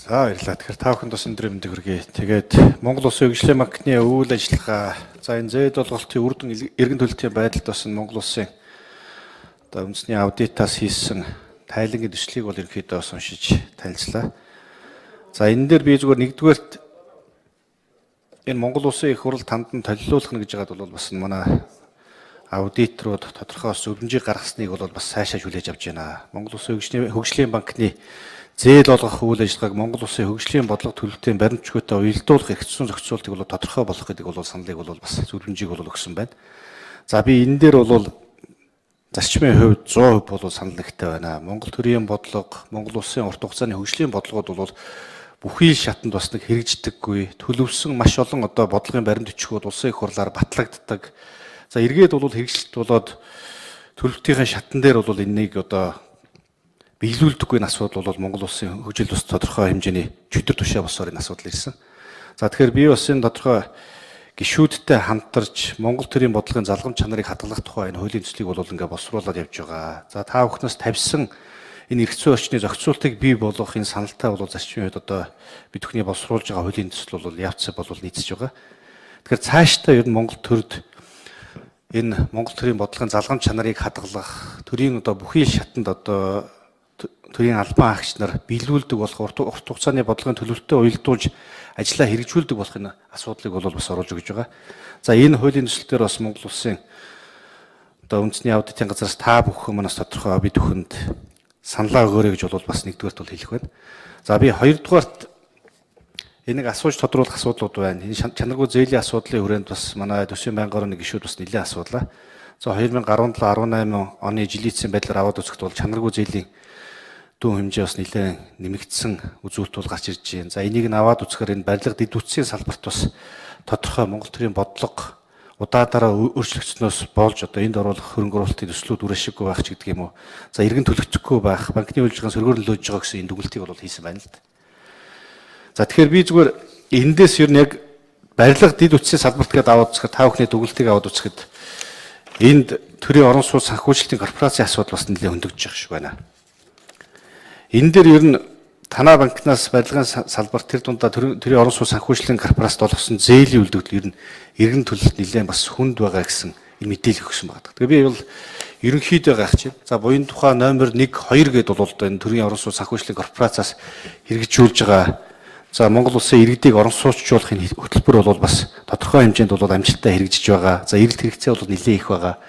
За баярлалаа. Тэгэхээр та бүхэнд бас өндөр мэндийг хүргэе. Тэгээд Монгол Улсын хөгжлийн банкны үйл ажиллагаа за энэ зээл олголтын үр дүн эргэн төлөлтийн байдалд бас Монгол Улсын одоо үндэсний аудитаас хийсэн тайлангийн төслийг бол ерөнхийдөө бас уншиж танилцлаа. За энэ дээр би зүгээр нэгдүгээрт энэ Монгол Улсын их хурл танд нь толилуулах нь гэж байгаад бол бас манай аудиторууд тодорхой зөвлөмжийг гаргасныг бол бас сайшааж хүлээж авч байна. Монгол Улсын хөгжлийн банкны зээл олгох үйл ажиллагааг Монгол Улсын хөгжлийн бодлого төлөвлөлтийн баримтчгүйтэй уялдуулах эрхцэн зохицуултыг бол тодорхой болгох гэдэг бол саналыг бол бас зөвлөмжийг бол өгсөн байна. За би энэ дээр бол зарчмын хувьд 100% бол санал нэгтэй байна. Монгол төрийн бодлого, Монгол Улсын урт хугацааны хөгжлийн бодлогод бол бүхий л шатанд бас нэг хэрэгждэггүй, төлөвлөсөн маш олон одоо бодлогын баримт бичгүүд улсын их хурлаар батлагддаг. За эргээд бол хэрэгжилт болоод төлөвлөлтийн шатан дээр бол энийг одоо биелүүлдэггүй энэ асуудал бол Монгол Улсын хөгжил ус тодорхой хэмжээний чөтгөр тушаа босоор энэ асуудал ирсэн. За тэгэхээр би бас энэ тодорхой гишүүдтэй хамтарч Монгол төрийн бодлогын залгамж чанарыг хадгалах тухай энэ хуулийн төслийг бол ингээ босруулаад явж байгаа. За та бүхнээс тавьсан энэ эрх зүйн орчны зохицуултыг бий болгох энэ саналтай бол зарчмын үед одоо бид бүхний босруулж байгаа хуулийн төсөл бол явцсан бол нийцэж байгаа. Тэгэхээр цаашдаа ер нь Монгол төрд энэ Монгол төрийн бодлогын залгамж чанарыг хадгалах, төрийн одоо бүхий шатанд одоо төрийн албан агч нар биелүүлдэг болох урт хугацааны бодлогын төлөвлөлтөд уялдуулж ажиллаа хэрэгжүүлдэг болох энэ асуудлыг бол бас оруулж өгж байгаа. За энэ хуулийн төсөл дээр бас Монгол Улсын одоо үндэсний аудитын газраас та бүхэн манаас тодорхой бид бүхэнд саналаа өгөөрэй гэж бол бас нэгдүгээрт бол хэлэх байна. За би хоёрдугаарт энийг асууж тодруулах асуудлууд байна. Энэ чанаргүй зээлийн асуудлын хүрээнд бас манай төсвийн байнгын орны гишүүд бас нэлээд асуудлаа. За 2017-18 оны жилийн эцсийн байдлаар аваад үзэхэд бол чанаргүй зээлийн дүүн хэмжээ бас нэлээд нэмэгдсэн үзүүлэлт бол гарч ирж байна. За энийг нь аваад үзэхээр энэ барилга дэд үтсийн салбарт бас тодорхой Монгол төрийн бодлого удаадаараа өөрчлөгдснөөс болж одоо энд оруулах хөрөнгө оруулалтын төслүүд үрээшиггүй байх ч гэдэг юм уу. За эргэн төлөгдөхгүй байх, банкны үйлчилгааны сөргөөлөлж байгаа гэсэн энэ дүгнэлтийг бол хийсэн байна л да. За тэгэхээр би зүгээр эндээс ер нь яг барилга дэд үтсийн салбарт гээд аваад үзэхэд та бүхний дүгнэлтийг аваад үзэхэд энд төрийн орон сууц санхүүжилтийн корпорацийн асуудал бас нэлээд хөндөгдөж байгаа шиг байна. Энэ дээр ер нь танаа банкнаас барилгын салбарт тэр дундаа төрийн орон сууц санхүүжилтийн корпорацид олгосон зээлийн үлдэгдэл ер нь эргэн төлөлт нэлээд бас хүнд байгаа гэсэн мэдээлэл өгсөн байна. Тэгээ би бол ерөнхийдөө гайх чинь. За буян тухай номер 1, 2 гэдэг бол энэ төрийн орон сууц санхүүжилтийн корпорацаас хэрэгжүүлж байгаа. За Монгол Улсын иргэдийг орон сууцчлуулахын хөтөлбөр бол бас тодорхой хэмжээнд бол амжилттай хэрэгжиж байгаа. За эрэлт хэрэгцээ бол нэлээд их байгаа.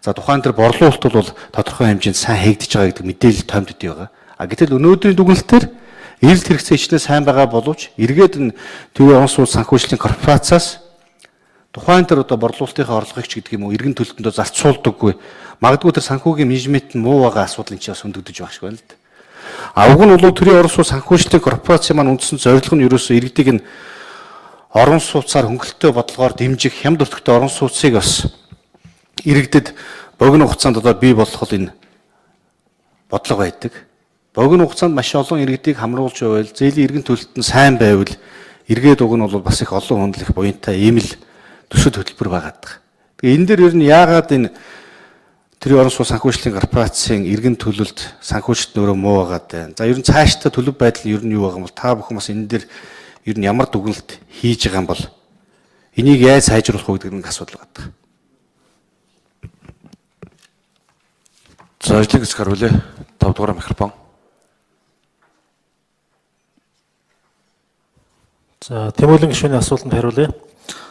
За тухайн тэр борлуулалт бол тодорхой хэмжээнд сайн хийгдэж байгаа гэдэг мэдээлэл томд өгдөг байгаа. Гэтэл өнөөдрийн дүгнэлтээр эрэлт хэрэгцээ хичнээн сайн байгаа боловч эргээд нь төрийн орон сууц санхүүжилтийн корпорацаас тухайн тэр одоо борлуулалтынхаа орлогыг ч гэдэг юм уу эргэн төлөлтөндөө зарцуулдаггүй. Магадгүй тэр санхүүгийн менежмент нь муу байгаа асуудал энэ ч бас хөндөгдөж байгаа шиг байна л да. Уг нь бол төрийн орон сууц санхүүжилтийн корпорацийн маань үндсэн зорилго нь ерөөсөө иргэдийг нь орон сууцаар хөнгөлөлтөө бодлогоор дэмжих хямд өртөгтэй орон сууцыг бас иргэдэд богино хугацаанд одоо бий болгох энэ бодлого байдаг. Богино хугацаанд маш олон иргэдийг хамруулж байвал зээлийн эргэн төлөлт нь сайн байвал эргээд уг нь бол бас их олон хүндлэх буянтай ийм л төсөл хөтөлбөр байгаад байгаа. Тэгээ энэ дээр ер нь яагаад энэ төрийн орон сууц санхүүжилтийн корпорацийн эргэн төлөлт санхүүжилт нөрөө муу байгаад байна. За ер нь цаашдаа төлөв байдал ер нь юу байгаа юм бол та бүхэн бас энэ дээр ер нь ямар дүгнэлт хийж байгаа юм бол энийг яаж сайжруулах вэ гэдэг нэг асуудал байна. За ажлын хэсэг харуулъя. 5 дугаар микрофон. За Тэмүүлэн гишүүний асуултанд хариулъя.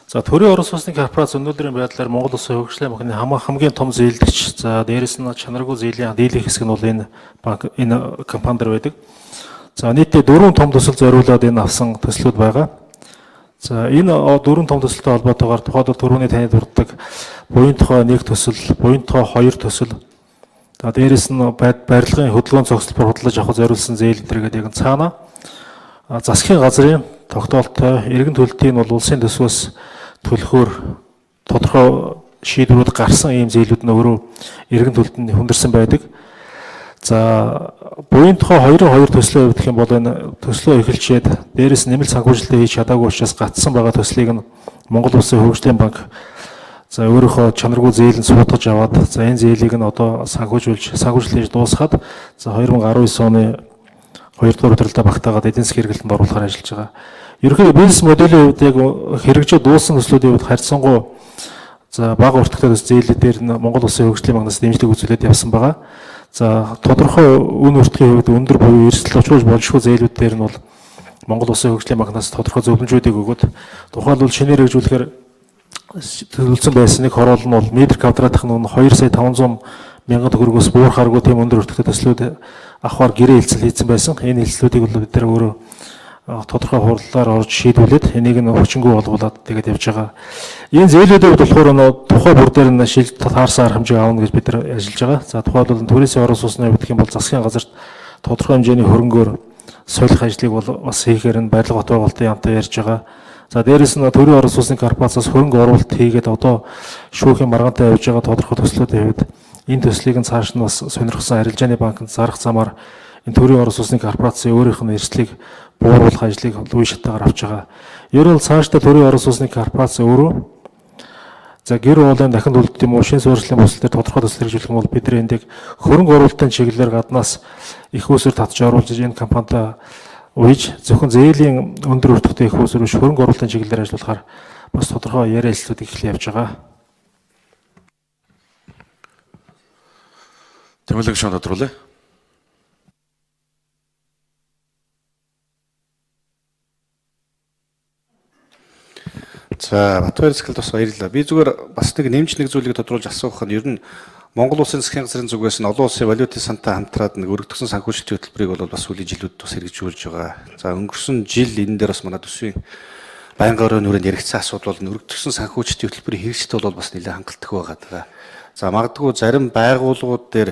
За төрийн орон сууцны корпорац өнөөдрийн байдлаар Монгол Улсын хөгжлийн банкны хамгийн том зээлдэгч. За дээрэс нь чанаргүй зээлийн дийлэх хэсэг нь бол энэ компанид байдаг. За нийтдээ 4 том төсөл зориулаад энэ авсан төслүүд байгаа. За энэ 4 том төсөлтэй холбоотойгоор тухайд түрүүний таны дурддаг буян тухай 1 төсөл, буян тухай 2 төсөл. За дээрэс нь барилгын хөдөлгөөн цогцлбор худалдаж авах зориулсан зээл энэ гэдэг яг цаана засгийн газрын тогтоолттой эргэн төлөлтийн бол улсын төсвөөс төлөхөөр тодорхой шийдвэрүүд гарсан ийм зээлүүд нь өөрөө эргэн төлөлтөнд хүндэрсэн байдаг. За буян тухай 2 төслөө гэх юм бол энэ төслөө эхэлчээд дээрээс нэмэлт санхүүжилтээ хийж чадаагүй учраас гатсан байгаа төслийг нь Монгол Улсын хөгжлийн банк за өөрийнхөө чанаргүй зээл нь суудгаж аваад за энэ зээлийг нь одоо санхүүжүүлж дуусгаад за 2019 оны 2 дугаар удирдлагаа багтаагаад эдийн засгийн хэрэглэлд оруулахаар ажиллаж байгаа. Ерөнхийдөө бизнес моделийн хувьд яг хэрэгжиж дууссан төслүүдийн хувьд харьцангуй за бага өртөгтэй зээлүүд дээр нь Монгол Улсын хөгжлийн магнаас дэмжлэг үзүүлээд явсан байгаа. За тодорхой үн өртгийн хувьд өндөр буюу эрсдэл учруулж болшгүй зээлүүд дээр нь бол Монгол Улсын хөгжлийн магнаас тодорхой зөвлөмжүүдийг өгөөд тухайлбал шинээр хэрэгжүүлэхээр төлөвлөсөн байсныг хороол нь бол метр квадратах нь 2 сая 500 мянган төгрөгөөс буурахааргүй тийм өндөр өртөгтэй төслүүд авахар гэрээ хэлцэл хийсэн байсан. Энэ хэлцлүүдийг бол бид нар өөрөө тодорхой хурлаар орж шийдвүүлээд энийг нь хүчингүй болгуулад тэгээд явж байгаа. Энэ зээлүүдийн хувьд болохоор тухай бүр дээр нь шилж таарсан арга хэмжээ аавна гэж бид нар ажиллаж байгаа. За тухайлбал төрийн орон сууцны хувьд гэх юм бол засгийн газарт тодорхой хэмжээний хөрөнгөөр солих ажлыг бол бас хийхээр нь барилга бот байгуулалтын яамтай ярьж байгаа. За дээрэс нь төрийн орон сууцны корпорацаас хөрөнгө оруулалт хийгээд одоо шүүхийн маргаантай явж байгаа тодорхой төслүүдийн хувьд энэ төслийг нь цааш нь бас сонирхсан арилжааны банкнд зарах замаар энэ төрийн орон сууцны корпорацийн өөрийнх нь эрсдлийг бууруулах ажлыг үе шатаагаар авч байгаа. Ер нь цаашдаа төрийн орон сууцны корпорац өөрөө за гэр уулын дахин төлөлт юм уу шин суурьшлийн бүсэл дээр тодорхой төсөл хэрэгжүүлэх юм бол бид нар эндийг хөрөнгө оруулалтын чиглэлээр гаднаас их усүр татж оруулж энэ компанид үеж зөвхөн зээлийн өндөр өртөгтэй их усүр биш хөрөнгө оруулалтын чиглэлээр ажиллахаар бас тодорхой яриа хэлцлүүдийг эхлэж явж байгаа. Тэмүүлэг шон тодруулъя. За Батбаяр Цэцгэлд бас баярлалаа. Би зүгээр бас нэг зүйлийг тодруулж асуух нь ер нь Монгол Улсын засгийн газрын зүгээс нь олон улсын валютын сантай хамтраад нэг өргөдөгсөн санхүүжилтийн хөтөлбөрийг бол бас сүүлийн жилүүд бас хэрэгжүүлж байгаа. За өнгөрсөн жил энэ дээр бас манай төсвийн байнгын өрөөнд яригдсан асуудал бол өргөдөгсөн санхүүжилтийн хөтөлбөрийн хэрэгжлэлт бол бас нэлээд хангалттай байгаа. За магадгүй зарим байгууллагууд дээр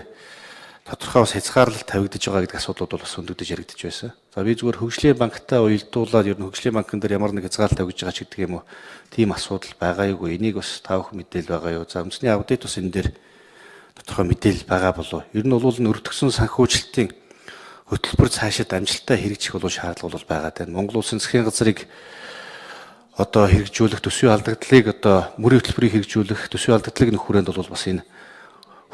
тодорхой бас хязгаарлалт тавигдаж байгаа гэдэг асуудлууд бол бас өндөгдөж яригдж байсан. За би зүгээр хөгжлийн банктай уялдуулаад ер нь хөгжлийн банкн дээр ямар нэг хязгаарлалт тавигдж байгаа ч гэдэг юм уу тийм асуудал байгаа юу? Энийг бас та бүхэн мэдээл байгаа юу? За үндэсний аудит бас энэ дээр тодорхой мэдээлэл байгаа болов. Ер нь бол өртөгсөн санхүүжилтийн хөтөлбөр цаашид амжилттай хэрэгжих болов шаардлага бол байгаа тань. Монгол Улсын засгийн газрыг одоо хэрэгжүүлэх төсвийн алдагдлыг одоо мөрийн хөтөлбөрийг хэрэгжүүлэх төсвийн алдагдлыг нөх хүрээнд бол бас энэ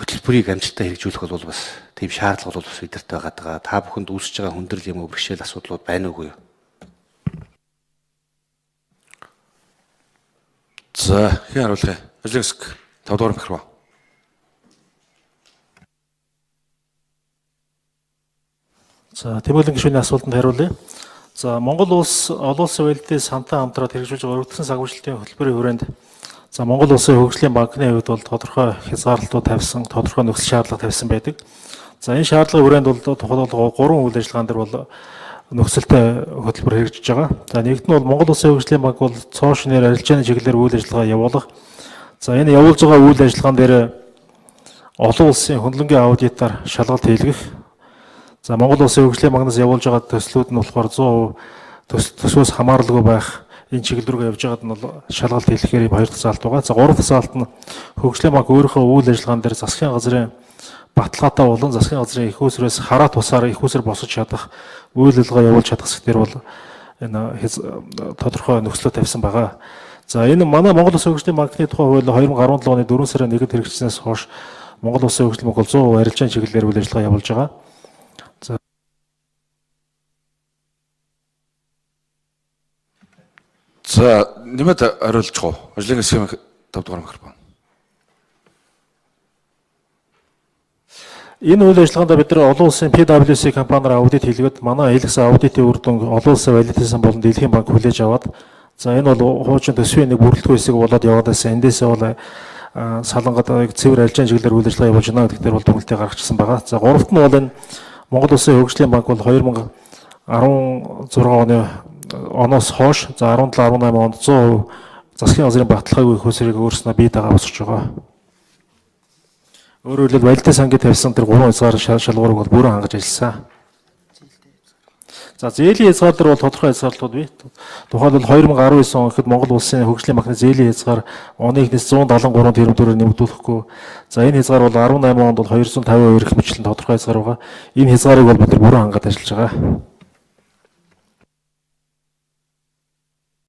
хөтөлбөрийг амжилттай хэрэгжүүлэх бол бас тийм шаардлага бол бас бидэрт байгаа. Та бүхэнд үүсэж байгаа хүндрэл юм уу бэрхшээл асуудлууд байна уугүй юу? За хэн хариулах вэ? Ажлын хэсэг 5 дугаар микрофон. За Тэмүүлэн гишүүний асуултанд хариулъя. За Монгол улс олон улсын валютын сантай хамтраад хэрэгжүүлж байгаа өргөдсөн санхүүжилтийн хөтөлбөрийн хүрээнд за Монгол Улсын хөгжлийн банкны хувьд бол тодорхой хязгаарлалтууд тавьсан, тодорхой нөхцөл шаардлага тавьсан байдаг. За энэ шаардлагын хүрээнд бол тухайлбал 3 үйл ажиллагаан дээр бол нөхцөлтэй хөтөлбөр хэрэгжиж байгаа. За нэгд нь бол Монгол Улсын хөгжлийн банк бол цоо шинээр арилжааны чиглэлээр үйл ажиллагаа явуулах. За энэ явуулж байгаа үйл ажиллагаан дээр олон улсын хөндлөнгийн аудитаар шалгалт хийлгэх. За Монгол Улсын хөгжлийн банкнаас явуулж байгаа төслүүд нь болохоор 100% төсвөөс хамааралгүй байх энэ чиглэл рүү явж байгаад нь бол шалгалт хийлгэхээр юм 2 дахь заалт байгаа. За 3 дахь заалт нь хөгжлийн банк өөрийнхөө үйл ажиллагаан дээр засгийн газрын баталгаатай болон засгийн газрын их усрээс хараа тусаар их усэр босож чадах үйл ажиллагаа явуулж чадах хэсгээр бол энэ тодорхой нөхцлөө тавьсан байгаа. За энэ манай Монгол Улсын хөгжлийн банкны тухай хууль 2017 оны 4 сарын 1-нд хэрэгжснээс хойш Монгол Улсын хөгжлийн банк 100% арилжааны чиглэлээр үйл ажиллагаа явуулж байгаа. За нэмээд хариулж гоо. Ажлын хэсгийн 5 дугаар микрофон. Энэ үйл ажиллагаанд бид нар олон улсын PwC компаниар аудит хийлгээд манай хийлгэсэн аудитын үр дүн олон улсын валютын сан болон дэлхийн банк хүлээж аваад за энэ бол хуучин төсвийн нэг бүрэлдэхүүн хэсэг болоод яваад байсан. Эндээсээ бол салангад цэвэр арилжааны чиглэлээр үйл ажиллагаа явуулж байна гэдэг дээр бол төгөлтэй гаргачихсан байгаа. За гуравт нь бол энэ Монгол Улсын хөгжлийн банк бол 2016 оны оноос хойш за 17-18 онд 100% засгийн газрын баталгаагүй их усрыг өөрснөө бие дагаа босгож байгаа. Өөрөөр хэлбэл валютын сангийн тавьсан тэр 3 хязгаар шалгуурыг бол бүрэн хангаж ажилласан. За зээлийн хязгаар дээр бол тодорхой хязгаарлалтууд бий. Тухайлбал 2019 он гэхэд Монгол Улсын хөгжлийн банкны зээлийн хязгаар оны эхнээс 173 тэрбум төгрөөр нэмэгдүүлэхгүй. За энэ хязгаар бол 18 онд бол 250% эрх мэтлэн тодорхой хязгаар байгаа. Энэ хязгаарыг бол бид нар бүрэн хангаж ажиллаж байгаа.